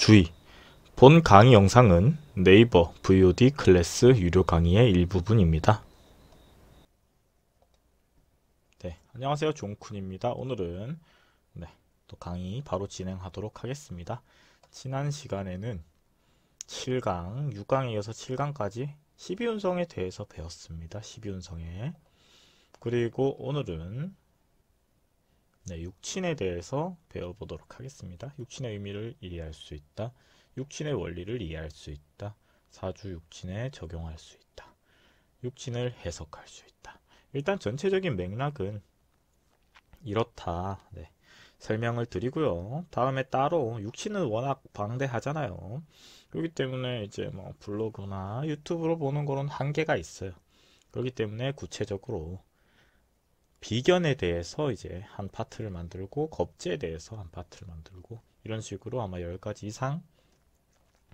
주의! 본 강의 영상은 네이버 VOD 클래스 유료 강의의 일부분입니다. 네, 안녕하세요. 종쿤입니다. 오늘은 또 강의 바로 진행하도록 하겠습니다. 지난 시간에는 7강, 6강에 이어서 7강까지 12운성에 대해서 배웠습니다. 12운성에. 그리고 오늘은 육친에 대해서 배워보도록 하겠습니다. 육친의 의미를 이해할 수 있다. 육친의 원리를 이해할 수 있다. 사주 육친에 적용할 수 있다. 육친을 해석할 수 있다. 일단 전체적인 맥락은 이렇다. 설명을 드리고요. 다음에 따로 육친은 워낙 방대하잖아요. 그렇기 때문에 이제 뭐 블로그나 유튜브로 보는 거는 한계가 있어요. 그렇기 때문에 구체적으로 비견에 대해서 이제 한 파트를 만들고 겁재에 대해서 한 파트를 만들고 이런 식으로 아마 10가지 이상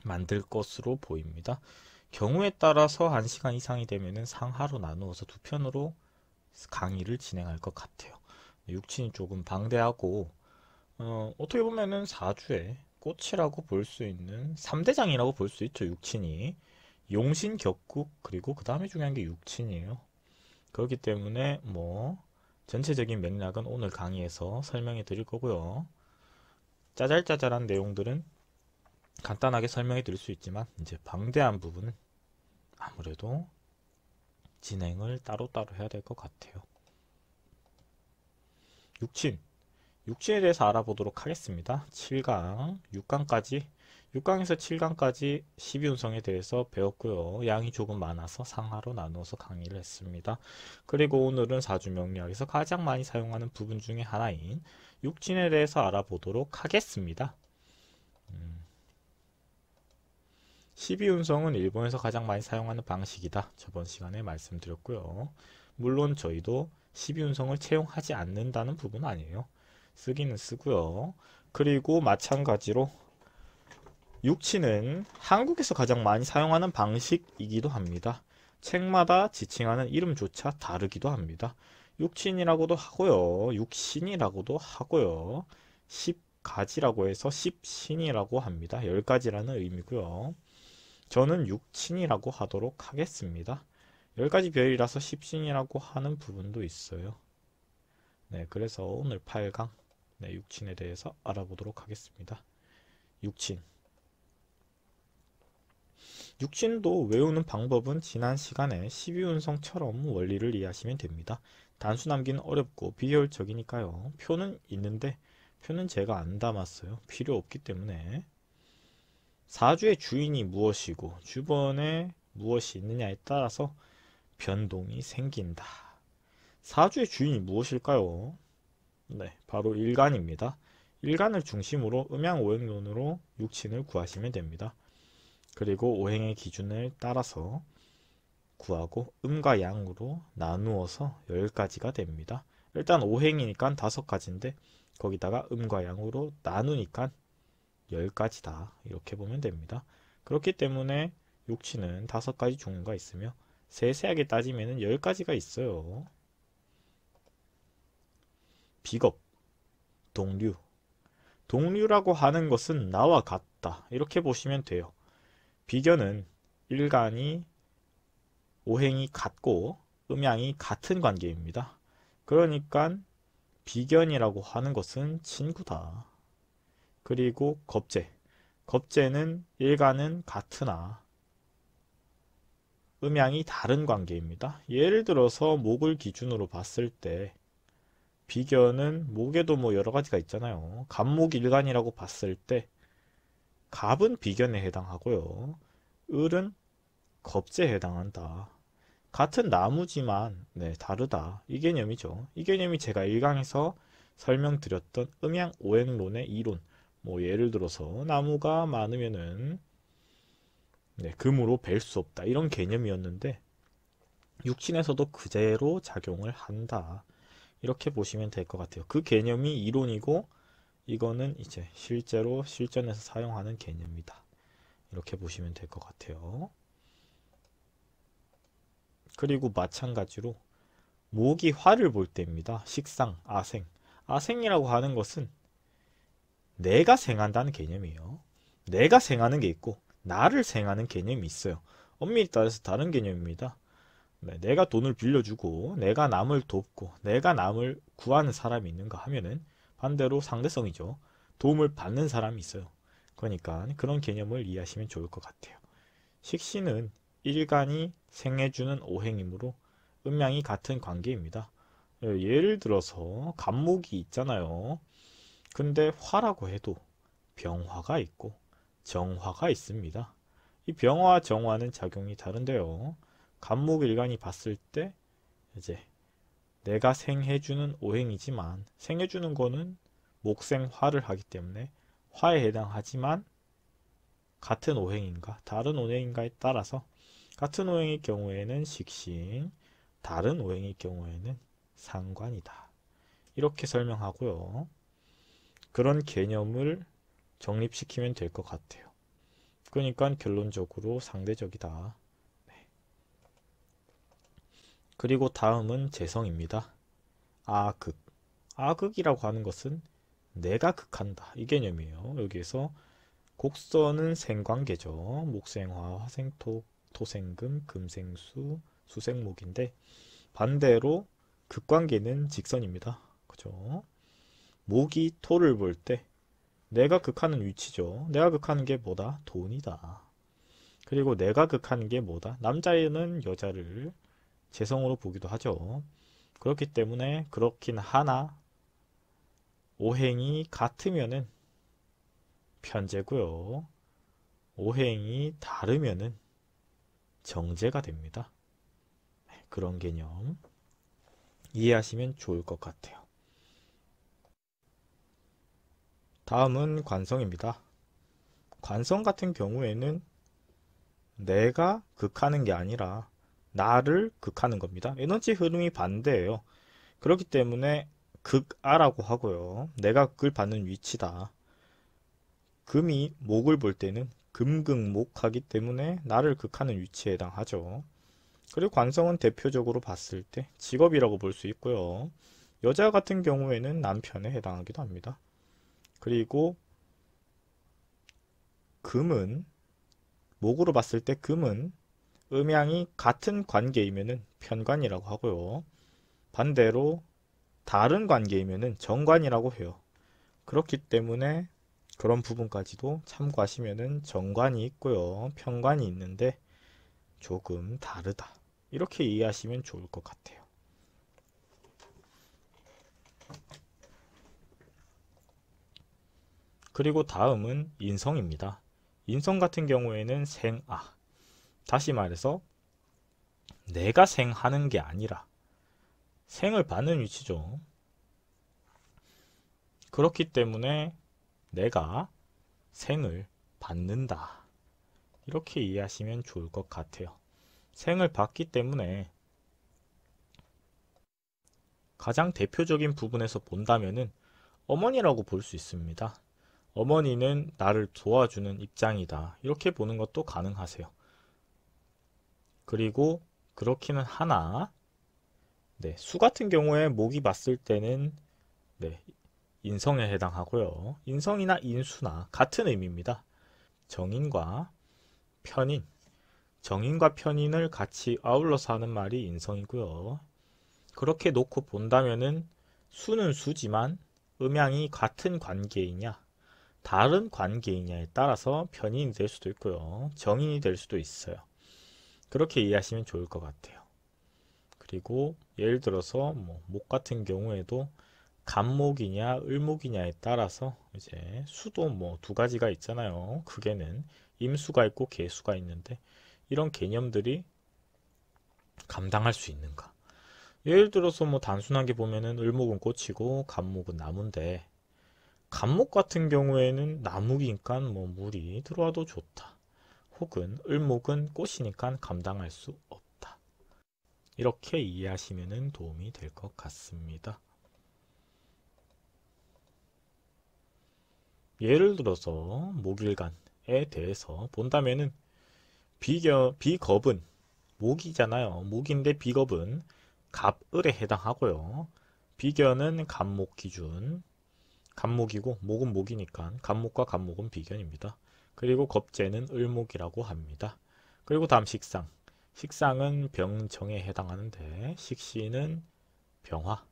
만들 것으로 보입니다. 경우에 따라서 1시간 이상이 되면은 상하로 나누어서 2편으로 강의를 진행할 것 같아요. 육친이 조금 방대하고 어떻게 보면은 4주의 꽃이라고 볼 수 있는 3대장이라고 볼 수 있죠. 육친이 용신, 격국, 그리고 그 다음에 중요한 게 육친이에요. 그렇기 때문에 뭐 전체적인 맥락은 오늘 강의에서 설명해 드릴 거고요. 짜잘짜잘한 내용들은 간단하게 설명해 드릴 수 있지만 이제 방대한 부분은 아무래도 진행을 따로따로 해야 될 것 같아요. 육친에 대해서 알아보도록 하겠습니다. 7강, 6강까지 6강에서 7강까지 12운성에 대해서 배웠고요. 양이 조금 많아서 상하로 나누어서 강의를 했습니다. 그리고 오늘은 사주명리학에서 가장 많이 사용하는 부분 중에 하나인 육친에 대해서 알아보도록 하겠습니다. 12운성은 일본에서 가장 많이 사용하는 방식이다. 저번 시간에 말씀드렸고요. 물론 저희도 12운성을 채용하지 않는다는 부분은 아니에요. 쓰기는 쓰고요. 그리고 마찬가지로 육친은 한국에서 가장 많이 사용하는 방식이기도 합니다. 책마다 지칭하는 이름조차 다르기도 합니다. 육친이라고도 하고요. 육신이라고도 하고요. 10가지라고 해서 10신이라고 합니다. 10가지라는 의미고요. 저는 육친이라고 하도록 하겠습니다. 10가지 별이라서 10신이라고 하는 부분도 있어요. 그래서 오늘 8강 육친에 대해서 알아보도록 하겠습니다. 육친도 외우는 방법은 지난 시간에 12운성처럼 원리를 이해하시면 됩니다. 단수남기는 어렵고 비효율적이니까요. 표는 있는데 표는 제가 안 담았어요. 필요 없기 때문에. 사주의 주인이 무엇이고 주변에 무엇이 있느냐에 따라서 변동이 생긴다. 사주의 주인이 무엇일까요? 바로 일간입니다. 일간을 중심으로 음양오행론으로 육친을 구하시면 됩니다. 그리고 오행의 기준을 따라서 구하고 음과 양으로 나누어서 10가지가 됩니다. 일단 오행이니까 5가지인데 거기다가 음과 양으로 나누니까 10가지다. 이렇게 보면 됩니다. 그렇기 때문에 육친은 5가지 종류가 있으며 세세하게 따지면 10가지가 있어요. 비겁, 동류. 동류라고 하는 것은 나와 같다. 이렇게 보시면 돼요. 비견은 일간이 오행이 같고 음양이 같은 관계입니다. 그러니까 비견이라고 하는 것은 친구다. 그리고 겁재는 일간은 같으나 음양이 다른 관계입니다. 예를 들어서 목을 기준으로 봤을 때 비견은 목에도 뭐 여러가지가 있잖아요. 갑목일간이라고 봤을 때 갑은 비견에 해당하고요. 을은 겁재에 해당한다. 같은 나무지만 다르다. 이 개념이죠. 이 개념이 제가 1강에서 설명드렸던 음양오행론의 이론. 뭐 예를 들어서 나무가 많으면은 금으로 벨 수 없다. 이런 개념이었는데 육친에서도 그대로 작용을 한다. 이렇게 보시면 될 것 같아요. 그 개념이 이론이고 이거는 이제 실제로 실전에서 사용하는 개념이다. 이렇게 보시면 될 것 같아요. 그리고 마찬가지로 목이 화를 볼 때입니다. 식상, 아생. 아생이라고 하는 것은 내가 생한다는 개념이에요. 내가 생하는 게 있고 나를 생하는 개념이 있어요. 엄밀히 따라서 다른 개념입니다. 네, 내가 돈을 빌려주고 내가 남을 돕고 내가 남을 구하는 사람이 있는가 하면은 반대로 상대성이죠. 도움을 받는 사람이 있어요. 그러니까 그런 개념을 이해하시면 좋을 것 같아요. 식신은 일간이 생해주는 오행이므로 음양이 같은 관계입니다. 예를 들어서 간목이 있잖아요. 근데 화라고 해도 병화가 있고 정화가 있습니다. 이 병화와 정화는 작용이 다른데요. 간목일간이 봤을 때 이제 내가 생해주는 오행이지만 생해주는 거는 목생화를 하기 때문에 화에 해당하지만 같은 오행인가 다른 오행인가에 따라서 같은 오행의 경우에는 식신, 다른 오행의 경우에는 상관이다. 이렇게 설명하고요. 그런 개념을 정립시키면 될 것 같아요. 그러니까 결론적으로 상대적이다. 그리고 다음은 재성입니다. 아극. 아극이라고 하는 것은 내가 극한다. 이 개념이에요. 여기에서 곡선은 생관계죠. 목생화, 화생토, 토생금, 금생수, 수생목인데 반대로 극관계는 직선입니다. 그죠? 목이 토를 볼 때 내가 극하는 위치죠. 내가 극하는 게 뭐다? 돈이다. 그리고 내가 극하는 게 뭐다? 남자는 여자를 재성으로 보기도 하죠. 그렇기 때문에 그렇긴 하나 오행이 같으면은 편제고요. 오행이 다르면은 정제가 됩니다. 그런 개념 이해하시면 좋을 것 같아요. 다음은 관성입니다. 관성 같은 경우에는 내가 극하는 게 아니라 나를 극하는 겁니다. 에너지 흐름이 반대예요. 그렇기 때문에 극아라고 하고요. 내가 극을 받는 위치다. 금이 목을 볼 때는 금극목하기 때문에 나를 극하는 위치에 해당하죠. 그리고 관성은 대표적으로 봤을 때 직업이라고 볼 수 있고요. 여자 같은 경우에는 남편에 해당하기도 합니다. 그리고 금은 목으로 봤을 때 금은 음양이 같은 관계이면은 편관이라고 하고요. 반대로 다른 관계이면은 정관이라고 해요. 그렇기 때문에 그런 부분까지도 참고하시면은 정관이 있고요. 편관이 있는데 조금 다르다. 이렇게 이해하시면 좋을 것 같아요. 그리고 다음은 인성입니다. 인성 같은 경우에는 생아. 다시 말해서 내가 생하는 게 아니라 생을 받는 위치죠. 그렇기 때문에 내가 생을 받는다. 이렇게 이해하시면 좋을 것 같아요. 생을 받기 때문에 가장 대표적인 부분에서 본다면은 어머니라고 볼 수 있습니다. 어머니는 나를 도와주는 입장이다. 이렇게 보는 것도 가능하세요. 그리고 그렇기는 하나 네, 수 같은 경우에 목이 봤을 때는 네, 인성에 해당하고요. 인성이나 인수나 같은 의미입니다. 정인과 편인, 정인과 편인을 같이 아울러서 하는 말이 인성이고요. 그렇게 놓고 본다면은 수는 수지만 음양이 같은 관계이냐 다른 관계이냐에 따라서 편인이 될 수도 있고요. 정인이 될 수도 있어요. 그렇게 이해하시면 좋을 것 같아요. 그리고 예를 들어서 목 같은 경우에도 간목이냐 을목이냐에 따라서 이제 수도 두 가지가 있잖아요. 크게는 임수가 있고 개수가 있는데 이런 개념들이 감당할 수 있는가. 예를 들어서 단순하게 보면은 을목은 꽃이고 간목은 나무인데 간목 같은 경우에는 나무니까 물이 들어와도 좋다. 혹은 을목은 꽃이니까 감당할 수 없다. 이렇게 이해하시면 도움이 될 것 같습니다. 예를 들어서 목일간에 대해서 본다면은 비겁은 목이잖아요. 목인데 비겁은 갑을에 해당하고요. 비견은 간목 기준, 간목이고 목은 목이니까 간목과 간목은 비견입니다. 그리고 겁재는 을목이라고 합니다. 그리고 다음 식상. 식상은 병정에 해당하는데 식신은 병화,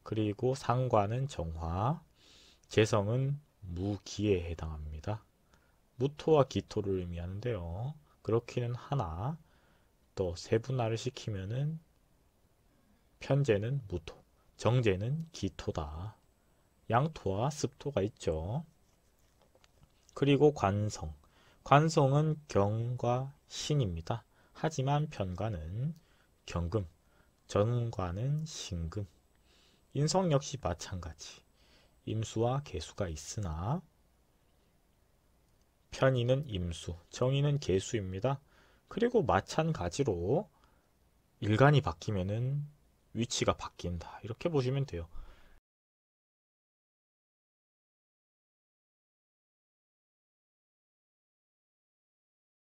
그리고 상관은 정화, 재성은 무기에 해당합니다. 무토와 기토를 의미하는데요. 그렇기는 하나 또 세분화를 시키면은 편재는 무토, 정재는 기토다. 양토와 습토가 있죠. 그리고 관성. 관성은 경과 신입니다. 하지만 편관은 경금, 전관은 신금. 인성 역시 마찬가지. 임수와 계수가 있으나 편인은 임수, 정인은 계수입니다. 그리고 마찬가지로 일간이 바뀌면은 위치가 바뀐다. 이렇게 보시면 돼요.